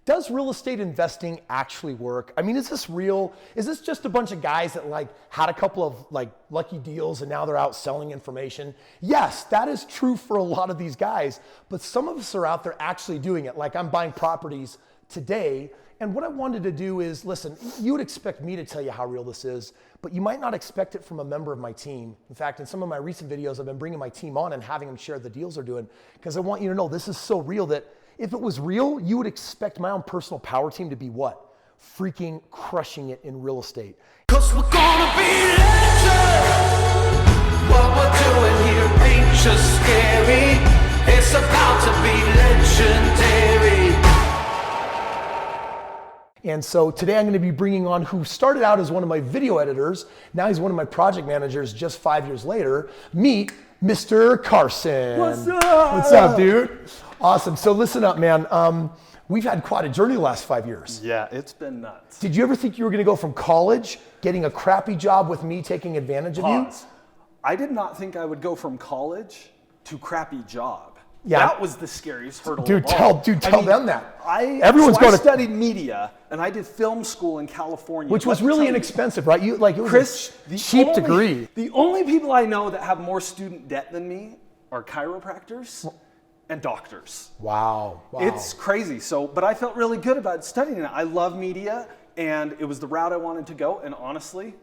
does real estate investing actually work? I mean, is this real? Is this just a bunch of guys that like had a couple of like lucky deals and now they're out selling information? Yes, that is true for a lot of these guys, but some of us are out there actually doing it. Like I'm buying properties today, and what I wanted to do is, listen, you would expect me to tell you how real this is, but you might not expect it from a member of my team. In fact, in some of my recent videos, I've been bringing my team on and having them share the deals they're doing, because I want you to know this is so real that if it was real, you would expect my own personal power team to be what? Freaking crushing it in real estate. 'Cause we're gonna be legends. What we're doing here ain't just scary. It's about to be legendary. And so today I'm going to be bringing on who started out as one of my video editors. Now he's one of my project managers just 5 years later. Meet Mr. Carson. What's up? What's up, dude? Awesome. So listen up, man. We've had quite a journey the last 5 years. Yeah, it's been nuts. Did you ever think you were going to go from college, getting a crappy job with me taking advantage of you? I did not think I would go from college to crappy job. Yeah. That was the scariest hurdle. Dude, of all. tell them that. I Everyone's studied media and I did film school in California. Which was really inexpensive, right? You like it was Kris, a cheap degree. The only people I know that have more student debt than me are chiropractors and doctors. Wow. It's crazy. So, but I felt really good about studying it. I love media and it was the route I wanted to go. And honestly,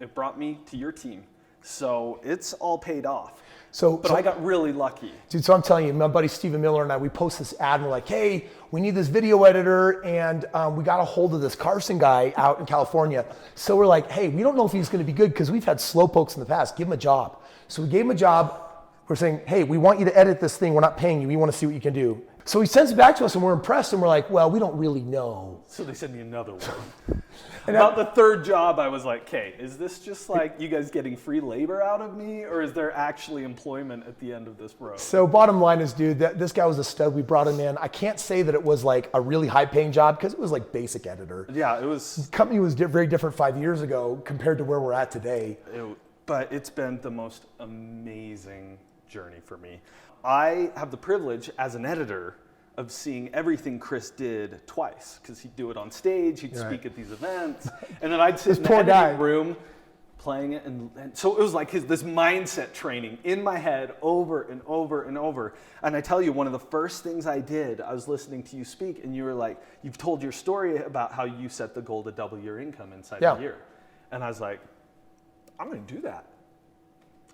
it brought me to your team. So it's all paid off. But I got really lucky. Dude, so I'm telling you, my buddy Stephen Miller and I, we post this ad and we're like, hey, we need this video editor, and we got a hold of this Carson guy out in California. So we're like, hey, we don't know if he's gonna be good because we've had slowpokes in the past. Give him a job. So we gave him a job. We're saying, hey, we want you to edit this thing. We're not paying you. We wanna see what you can do. So he sends it back to us and we're impressed and we're like, well, we don't really know. So they sent me another one. About the third job, I was like, okay, is this just like you guys getting free labor out of me, or is there actually employment at the end of this road? So bottom line is, dude, this guy was a stud. We brought him in. I can't say that it was like a really high paying job because it was like basic editor. Yeah, it was. The company was very different 5 years ago compared to where we're at today. But it's been the most amazing journey for me. I have the privilege as an editor of seeing everything Kris did twice, because he'd do it on stage, he'd speak at these events, and then I'd sit in the editing room playing it, and so it was like this mindset training in my head over and over and over. And I tell you, one of the first things I did, I was listening to you speak, and you were like, you've told your story about how you set the goal to double your income inside a year. And I was like, I'm gonna do that.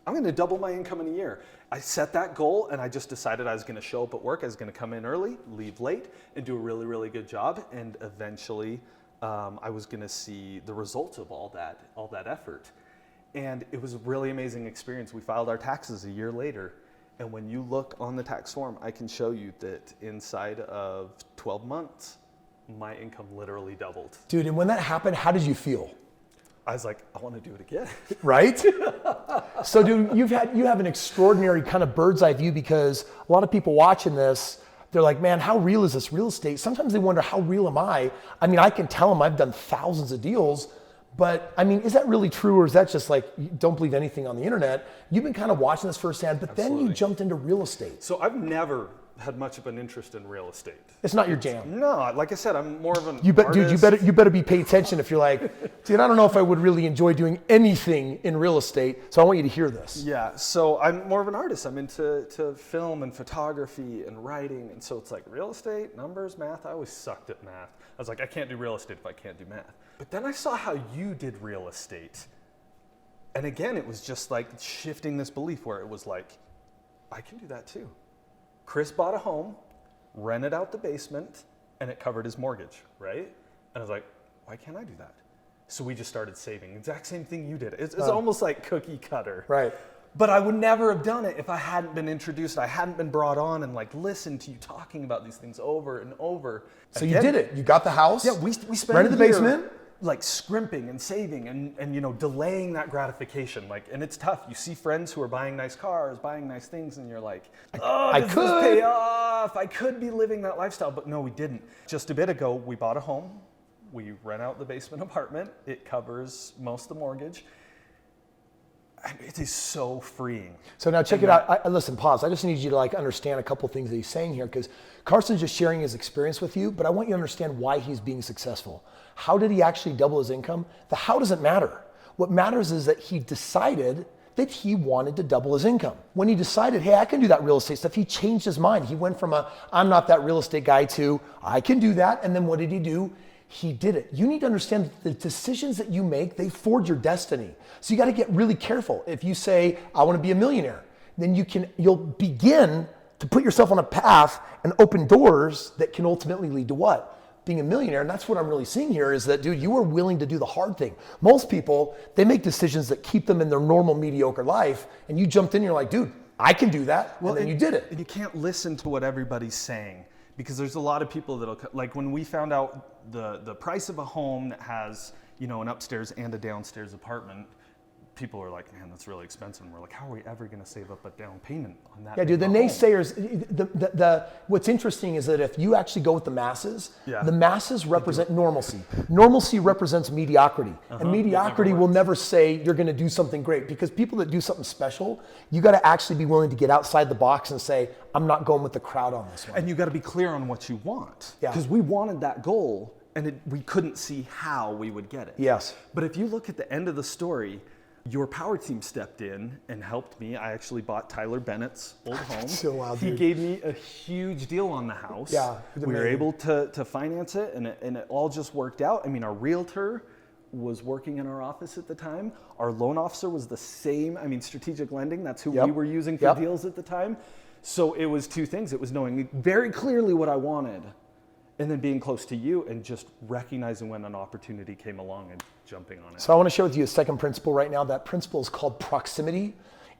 I'm gonna double my income in a year. I set that goal and I just decided I was gonna show up at work, I was gonna come in early, leave late, and do a really, really good job. And eventually I was gonna see the results of all that effort. And it was a really amazing experience. We filed our taxes a year later. And when you look on the tax form, I can show you that inside of 12 months, my income literally doubled. Dude, and when that happened, how did you feel? I was like, I want to do it again. Right? So dude, you have an extraordinary kind of bird's eye view, because a lot of people watching this, they're like, man, how real is this real estate? Sometimes they wonder, how real am I? I mean, I can tell them I've done thousands of deals, but I mean, is that really true, or is that just like, you don't believe anything on the internet? You've been kind of watching this firsthand, but then you jumped into real estate. So I've never had much of an interest in real estate. It's not your jam. No, like I said, I'm more of an Dude, you better be paying attention if you're like, dude, I don't know if I would really enjoy doing anything in real estate, so I want you to hear this. Yeah, so I'm more of an artist. I'm into film and photography and writing, and so it's like real estate, numbers, math. I always sucked at math. I was like, I can't do real estate if I can't do math. But then I saw how you did real estate. And again, it was just like shifting this belief where it was like, I can do that too. Kris bought a home, rented out the basement, and it covered his mortgage, right? And I was like, why can't I do that? So we just started saving. Exact same thing you did. It's almost like cookie cutter. Right. But I would never have done it if I hadn't been introduced, I hadn't been brought on and like listened to you talking about these things over and over. So you did it. You got the house. Yeah, we spent rented the basement. Like scrimping and saving and you know, delaying that gratification. Like, and it's tough. You see friends who are buying nice cars, buying nice things, and you're like, oh, does this pay off? I could be living that lifestyle, but no, we didn't. Just a bit ago, we bought a home. We rent out the basement apartment. It covers most of the mortgage. It is so freeing. So now check it out. Listen, pause. I just need you to like understand a couple things that he's saying here, because Carson's just sharing his experience with you, but I want you to understand why he's being successful. How did he actually double his income? The how doesn't matter. What matters is that he decided that he wanted to double his income. When he decided, hey, I can do that real estate stuff, he changed his mind. He went from I'm not that real estate guy to I can do that. And then what did he do? He did it. You need to understand that the decisions that you make, they forge your destiny. So you got to get really careful. If you say, I want to be a millionaire, then you'll begin to put yourself on a path and open doors that can ultimately lead to what? Being a millionaire. And that's what I'm really seeing here is that, dude, you are willing to do the hard thing. Most people, they make decisions that keep them in their normal mediocre life. And you jumped in, you're like, dude, I can do that. Well, and then you did it. And you can't listen to what everybody's saying, because there's a lot of people that'll, like when we found out the price of a home that has, you know, an upstairs and a downstairs apartment, people are like, man, that's really expensive. And we're like, how are we ever going to save up a down payment on that? Yeah, dude, the naysayers, what's interesting is that if you actually go with the masses, the masses represent normalcy. Normalcy represents mediocrity. And mediocrity will never say you're going to do something great, because people that do something special, you got to actually be willing to get outside the box and say, I'm not going with the crowd on this one. And you got to be clear on what you want. Yeah. Because we wanted that goal and we couldn't see how we would get it. Yes. But if you look at the end of the story, your power team stepped in and helped me. I actually bought Tyler Bennett's old home. So wild, he dude. gave me a huge deal on the house. Yeah, we were able to finance it, and it all just worked out. I mean, our realtor was working in our office at the time. Our loan officer was the same. I mean, strategic lending, that's who we were using for deals at the time. So it was two things. It was knowing very clearly what I wanted, and then being close to you and just recognizing when an opportunity came along and jumping on it. So I want to share with you a second principle right now. That principle is called proximity.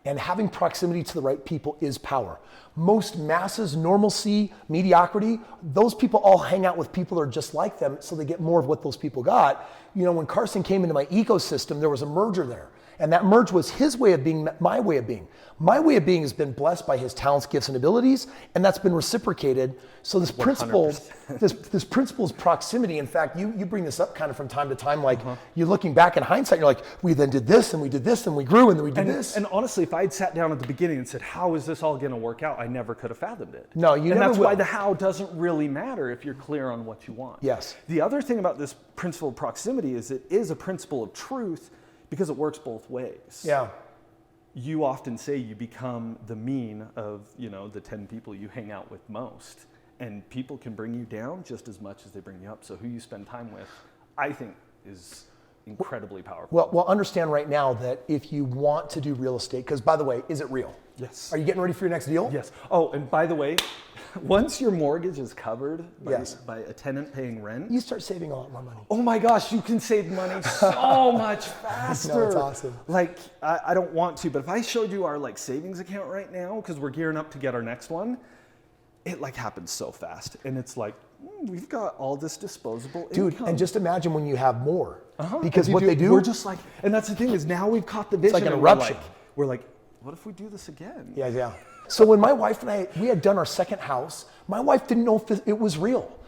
And having proximity to the right people is power. Most masses, normalcy, mediocrity, those people all hang out with people that are just like them, so they get more of what those people got. You know, when Carson came into my ecosystem, there was a merger there. And that merge was his way of being, my way of being. My way of being has been blessed by his talents, gifts, and abilities, and that's been reciprocated. So this principle, this principle is proximity. In fact, you bring this up kind of from time to time, like you're looking back in hindsight, you're like, we then did this, and we did this, and we grew, and then we did this. And honestly, if I had sat down at the beginning and said, how is this all gonna work out? I never could have fathomed it. No, you never And that's will. why the how doesn't really matter if you're clear on what you want. Yes. The other thing about this principle of proximity is it is a principle of truth, because it works both ways. Yeah. You often say you become the mean of, you know, the 10 people you hang out with most. And people can bring you down just as much as they bring you up. So who you spend time with, I think, is incredibly powerful. Well, understand right now that if you want to do real estate, because by the way, is it real? Yes. Are you getting ready for your next deal? Yes. Oh, and by the way, once your mortgage is covered by, Yes. by a tenant paying rent, You start saving a lot more money. oh my gosh, you can save money so much faster. No, it's awesome. Like, I don't want to, but if I showed you our like savings account right now, because we're gearing up to get our next one, it like happens so fast. And it's like, we've got all this disposable Dude, income. and just imagine when you have more. Because what they do, we're just like, and that's the thing is now we've caught the vision. like an and eruption. We're like, what if we do this again? Yeah. So when my wife and I, we had done our second house, my wife didn't know if it was real.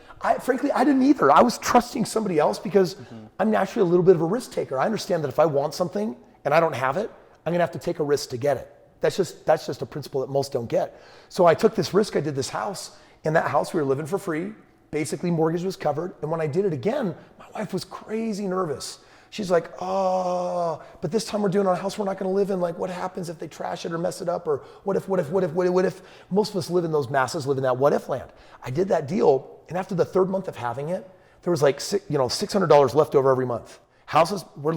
Frankly, I didn't either. I was trusting somebody else because I'm naturally a little bit of a risk taker. I understand that if I want something and I don't have it, I'm gonna have to take a risk to get it. That's just a principle that most don't get. So I took this risk, I did this house. In that house, we were living for free. Basically, mortgage was covered. And when I did it again, my wife was crazy nervous. She's like, oh, but this time we're doing our house we're not gonna live in. Like, what happens if they trash it or mess it up? Or what if? Most of us live in those masses, live in that what if land. I did that deal, and after the third month of having it, there was like $600 left over every month. Houses, we're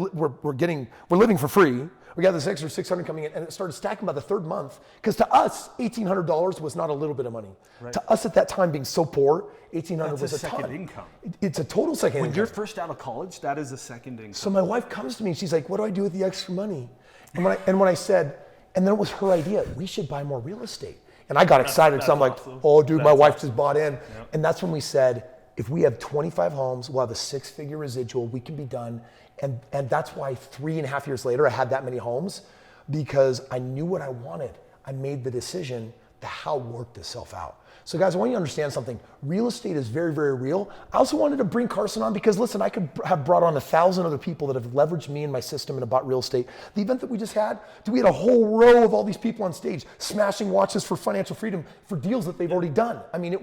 living for free. We got this extra $600 coming in, and it started stacking by the third month. Because to us, $1,800 was not a little bit of money. Right. To us at that time, being so poor, $1,800 was a ton. second income. It's a total second income. When you're first out of college, that is a second income. So my wife comes to me and she's like, what do I do with the extra money? And when I said, and then it was her idea, we should buy more real estate. And I got excited because I'm like, awesome. oh dude, my wife just bought in. Yep. And that's when we said, if we have 25 homes, we'll have a 6-figure residual, we can be done. And that's why 3.5 years later, I had that many homes, because I knew what I wanted. I made the decision, the how worked itself out. So guys, I want you to understand something. Real estate is very, very real. I also wanted to bring Carson on because listen, I could have brought on 1,000 other people that have leveraged me and my system and about real estate. The event that we just had, we had a whole row of all these people on stage smashing watches for financial freedom for deals that they've already done. I mean,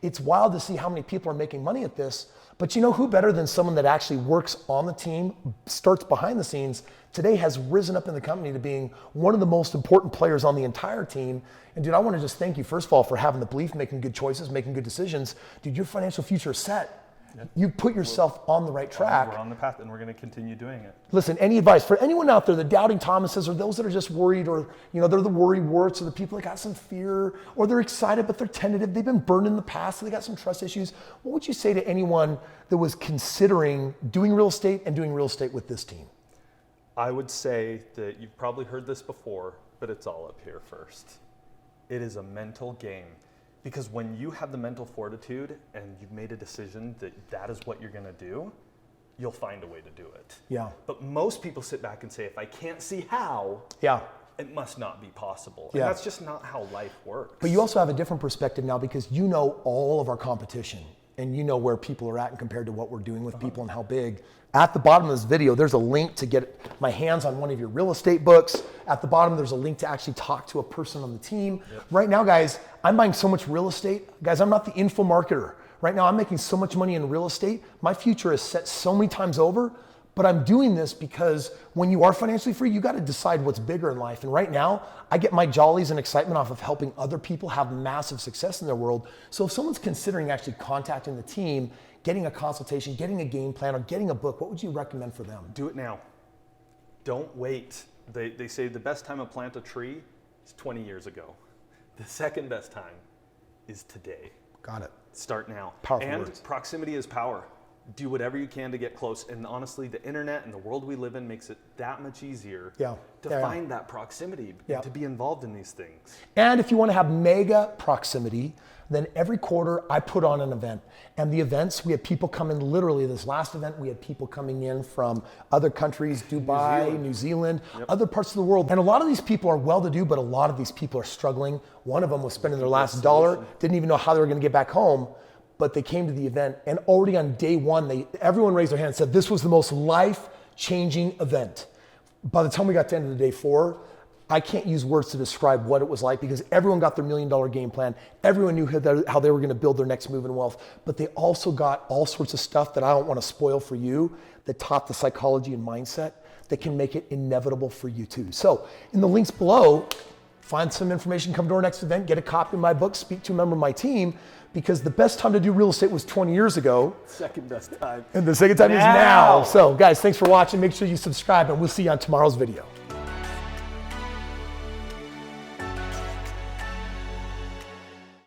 it's wild to see how many people are making money at this. But you know who better than someone that actually works on the team, starts behind the scenes, today has risen up in the company to being one of the most important players on the entire team. And dude, I want to just thank you, first of all, for having the belief, making good choices, making good decisions. Dude, your financial future is set. Yep. You put yourself on the right track. We're on the path and we're going to continue doing it. Listen, any advice for anyone out there, the doubting Thomases or those that are just worried, or they're the worry warts, or the people that got some fear, or they're excited but they're tentative, they've been burned in the past, so they got some trust issues. What would you say to anyone that was considering doing real estate and doing real estate with this team? I would say that you've probably heard this before, but it's all up here first. It is a mental game. Because when you have the mental fortitude and you've made a decision that that is what you're going to do, you'll find a way to do it. Yeah. But most people sit back and say, if I can't see how, it must not be possible. And that's just not how life works. But you also have a different perspective now because you know all of our competition and you know where people are at and compared to what we're doing with people and how big. At the bottom of this video, there's a link to get my hands on one of your real estate books. At the bottom, there's a link to actually talk to a person on the team. Yep. Right now, guys, I'm buying so much real estate. Guys, I'm not the info marketer. Right now, I'm making so much money in real estate. My future is set so many times over, but I'm doing this because when you are financially free, you got to decide what's bigger in life. And right now, I get my jollies and excitement off of helping other people have massive success in their world. So if someone's considering actually contacting the team, getting a consultation, getting a game plan, or getting a book, what would you recommend for them? Do it now. Don't wait. They say the best time to plant a tree is 20 years ago. The second best time is today. Got it. Start now. Powerful and words. Proximity is power. Do whatever you can to get close. And honestly, the internet and the world we live in makes it that much easier to find that proximity, to be involved in these things. And if you want to have mega proximity, then every quarter I put on an event. And the events, we had people come in, literally this last event, we had people coming in from other countries, Dubai, New Zealand, other parts of the world. And a lot of these people are well-to-do, but a lot of these people are struggling. One of them was spending their last dollar, didn't even know how they were going to get back home, but they came to the event. And already on day one, everyone raised their hand and said, this was the most life-changing event. By the time we got to the end of the day 4, I can't use words to describe what it was like because everyone got their $1 million game plan. Everyone knew how they were going to build their next move in wealth, but they also got all sorts of stuff that I don't want to spoil for you that taught the psychology and mindset that can make it inevitable for you too. So in the links below, find some information, come to our next event, get a copy of my book, speak to a member of my team, because the best time to do real estate was 20 years ago. Second best time. And the second time is now. So guys, thanks for watching. Make sure you subscribe and we'll see you on tomorrow's video.